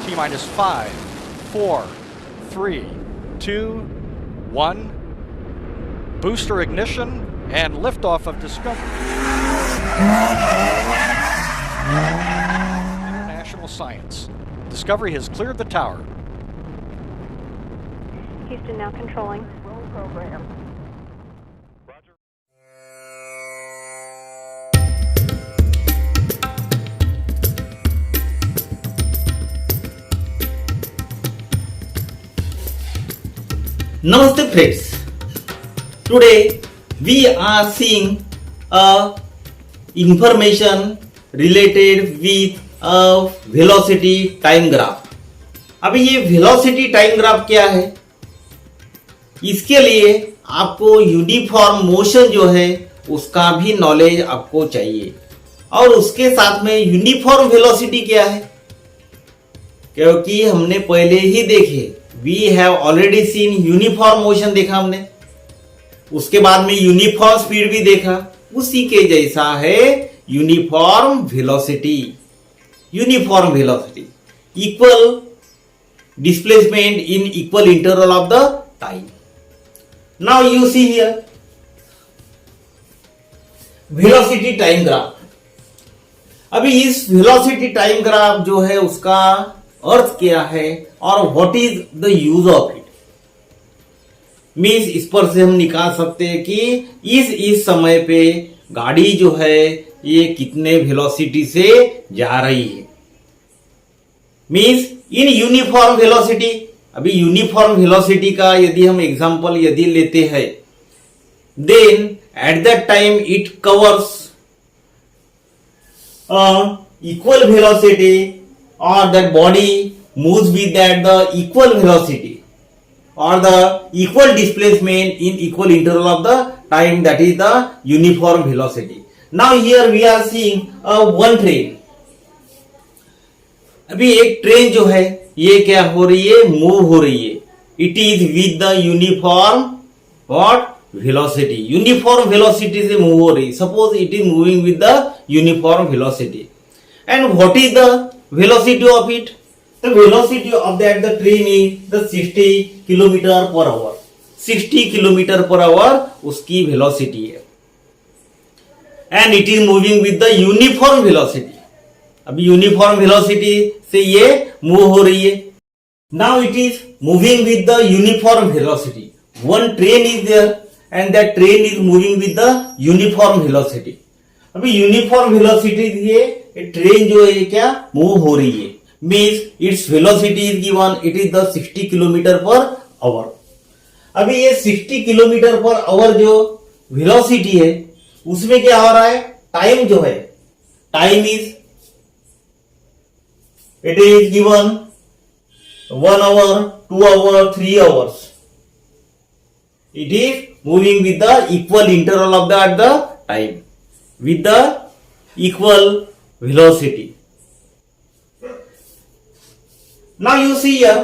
T minus 5, 4, 3, 2, 1. Booster ignition and liftoff of Discovery. International Science. Discovery has cleared the tower. Houston now controlling. Roll program. Namaste friends. Today we are seeing a information related with a velocity time graph. अभी ये velocity time graph क्या है? इसके लिए आपको uniform motion जो है उसका भी नॉलेज आपको चाहिए और उसके साथ में यूनिफॉर्म वेलोसिटी क्या है, क्योंकि हमने पहले ही देखे we have already seen uniform motion देखा हमने, उसके बाद में यूनिफॉर्म स्पीड भी देखा, उसी के जैसा है uniform velocity. Uniform velocity equal displacement in equal interval of the time. Now you see here velocity time graph. अभी इस वेलोसिटी टाइम ग्राफ जो है उसका अर्थ क्या है और what is the use of it. Means इस पर से हम निकाल सकते हैं कि इस समय पे गाड़ी जो है ये कितने वेलोसिटी से जा रही है. Means in uniform velocity. अभी यूनिफॉर्म वेलोसिटी का यदि हम एग्जांपल यदि लेते हैं, then at that time it covers equal velocity or that body moves with that the equal velocity or the equal displacement in equal interval of the time, that is the uniform velocity. Now here we are seeing one train. अभी एक train जो है ये क्या हो रही है, move हो रही है. It is with the uniform what velocity. Uniform velocity से मूव हो रही. Suppose it is moving with the uniform velocity. And what is the velocity of it? The velocity of that the train is the 60 kilometer per hour. 60 kilometer per hour उसकी velocity है. And it is moving with the uniform velocity. अभी uniform velocity से ये move हो रही है. Now it is moving with the uniform velocity. One train is there and that train is moving with the uniform velocity. अभी uniform velocity ये train जो है क्या मूव हो रही है. Means its velocity is given, it is the 60 kilometre per hour. अभी ये 60 किलोमीटर पर आवर जो वेलोसिटी है उसमें क्या हो रहा है, टाइम जो है, time is it is given 1 hour, 2 hour, 3 hours. It is moving with the equal interval of the time with the equal velocity. Now you see here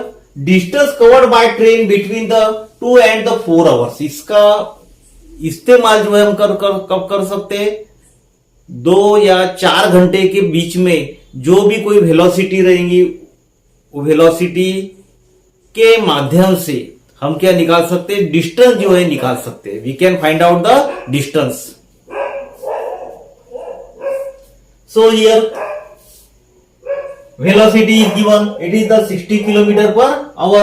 distance covered by train between the 2 and the 4 hours. इसका इस्तेमाल जो है हम कब कर सकते हैं, 2 या 4 घंटे के बीच में जो भी कोई वेलोसिटी रहेंगी वो वेलोसिटी के माध्यम से हम क्या निकाल सकते हैं, डिस्टेंस जो है निकाल सकते हैं. We can find out the distance. So here velocity is given, it is the 60 kilometer per hour.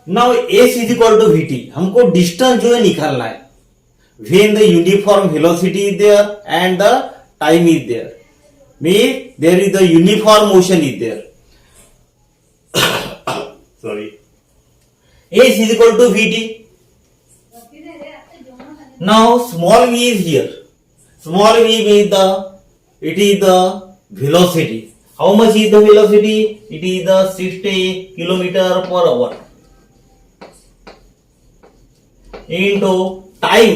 Now s is equal to vt. हमको डिस्टेंस जो है निकालना है when the uniform velocity is there and the time is there. Means there is the uniform motion is there. Sorry. s is equal to vt. Now small v is here. Small v means it is the velocity. How much is the velocity? It is the 60 kilometer per hour into time.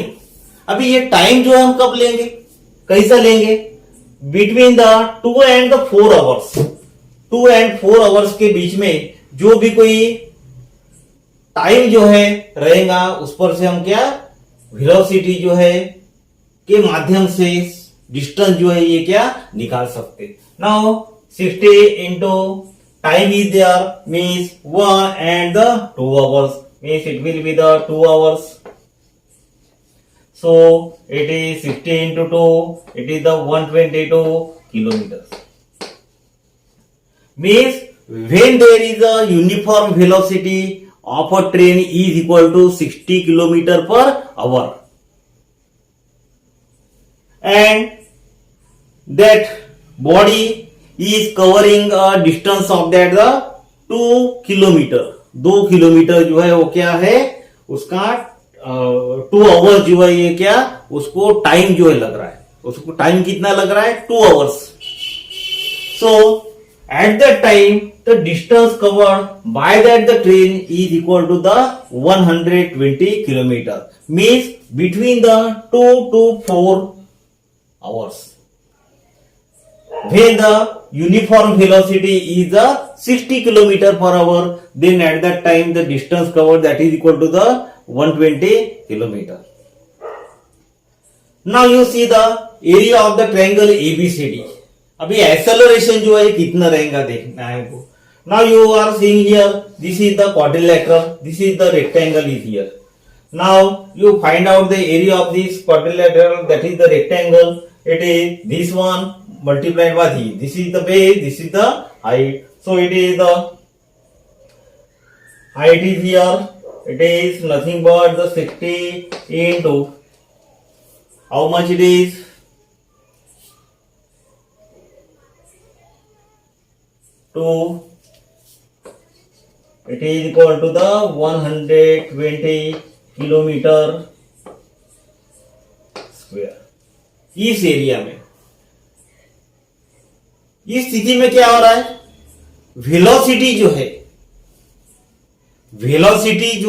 अभी ये time जो है हम कब लेंगे, कैसा लेंगे, between the 2 and the 4 hours. 2 and 4 hours के बीच में जो भी कोई टाइम जो है रहेगा उस पर से हम क्या वेलोसिटी जो है के माध्यम से डिस्टेंस जो है ये क्या निकाल सकते. Now 60 into time is there, means 1 and the 2 hours, means it will be the 2 hours. So it is 60 into 2, it is the 122 kilometers. Means when there is a uniform velocity of a train is equal to 60 kilometer per hour, and that body is covering a distance of that the 2 kilometre, 2 kilometre जो है वो क्या है उसका 2 hours जो है ये क्या उसको टाइम जो है लग रहा है, उसको टाइम कितना लग रहा है 2 hours. So eight that time the distance covered by that the train is equal to the 120 kilometer, means between the 2 to 4 hours. When the uniform velocity is the 60 kilometer per hour, then at that time the distance covered that is equal to the 120 kilometer. Now you see the area of the triangle ABCD. अभी acceleration जो है कितना रहेगा देखना है हमको. Now you are seeing here, this is the quadrilateral, this is the rectangle is here. Now you find out the area of this quadrilateral, that is the rectangle. It is this one multiplied by this. This is the base, this is the height. So it is the height is here. It is nothing but the 60 into how much it is? It is equal to the 120 kilometre square. इस area में इस स्थिति में क्या हो रहा है, velocity जो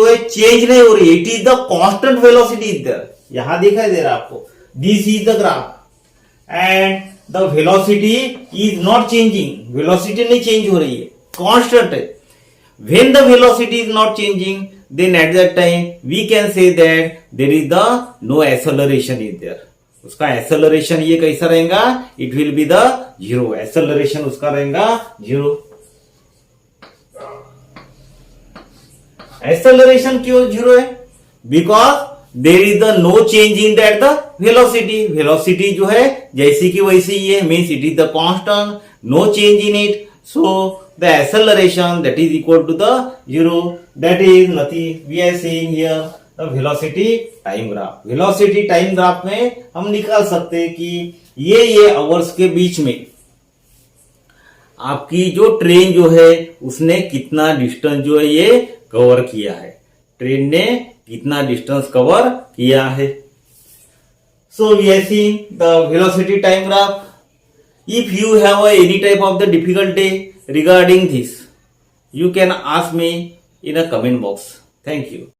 है चेंज नहीं हो रही है. It is the constant velocity इधर यहां दिखाई दे रहा है आपको. This is the graph and the velocity is not changing. Velocity नहीं चेंज हो रही है, कांस्टेंट है. When the velocity is not changing, then at that time we can say that there is the no acceleration is there. उसका acceleration ये कैसा रहेगा, it will be the zero. acceleration उसका रहेगा zero. acceleration क्यों zero है? Because there is the no change in that the velocity. velocity जो है जैसी की वैसी ही है, means it is the constant, no change in it. So the acceleration that is equal to the zero, that is nothing. We are seeing here the velocity time graph. velocity time graph में हम निकाल सकते हैं कि ये hours के बीच में आपकी जो ट्रेन जो है उसने कितना डिस्टेंस जो है ये कवर किया है, ट्रेन ने कितना डिस्टेंस कवर किया है. So we are seeing the velocity time graph. If you have any type of the difficulty regarding this, you can ask me in a comment box. Thank you.